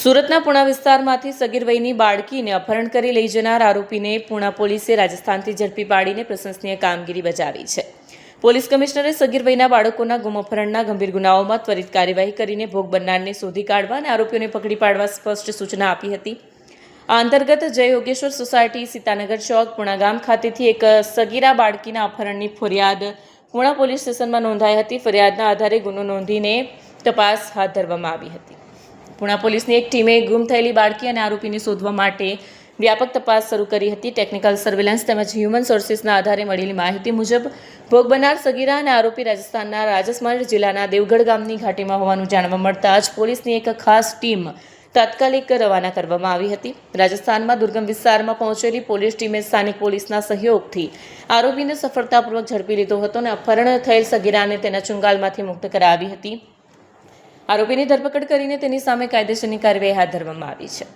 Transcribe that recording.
સુરતના પુણા વિસ્તારમાંથી સગીર વયની બાળકીને અપહરણ કરી લઈ જનાર આરોપીને પુણા પોલીસે રાજસ્થાનથી ઝડપી પાડીને પ્રશંસનીય કામગીરી બજાવી છે. પોલીસ કમિશનરે સગીર વયના બાળકોના ગુમ અપહરણના ગંભીર ગુનાઓમાં ત્વરિત કાર્યવાહી કરીને ભોગ બનનારને શોધી કાઢવા અને આરોપીઓને પકડી પાડવા સ્પષ્ટ સૂચના આપી હતી. આ અંતર્ગત જય યોગેશ્વર સોસાયટી, સીતાનગર ચોક, પુણા ગામ ખાતેથી એક સગીરા બાળકીના અપહરણની ફરિયાદ પુણા પોલીસ સ્ટેશનમાં નોંધાઈ હતી. ફરિયાદના આધારે ગુનો નોંધીને તપાસ હાથ ધરવામાં આવી હતી. પુણા પોલીસની એક ટીમે ગુમ થયેલી બાળકી અને આરોપીને શોધવા માટે વ્યાપક તપાસ શરૂ કરી હતી. ટેકનિકલ સર્વેલન્સ તેમજ હ્યુમન સોર્સિસના આધારે મળેલી માહિતી મુજબ ભોગ બનનાર સગીરા અને આરોપી રાજસ્થાનના રાજસમંદ જિલ્લાના દેવગઢ ગામની ઘાટીમાં હોવાનું જાણવા મળતા જ પોલીસની એક ખાસ ટીમ તાત્કાલિક રવાના કરવામાં આવી હતી. રાજસ્થાનમાં દુર્ગમ વિસ્તારમાં પહોંચેલી પોલીસ ટીમે સ્થાનિક પોલીસના સહયોગથી આરોપીને સફળતાપૂર્વક ઝડપી લીધો હતો અને અપહરણ થયેલ સગીરાને તેના ચુંગાલમાંથી મુક્ત કરાવી હતી. આરોપીની ધરપકડ કરીને તેની સામે કાયદેસરની કાર્યવાહી હાથ ધરવામાં આવી છે.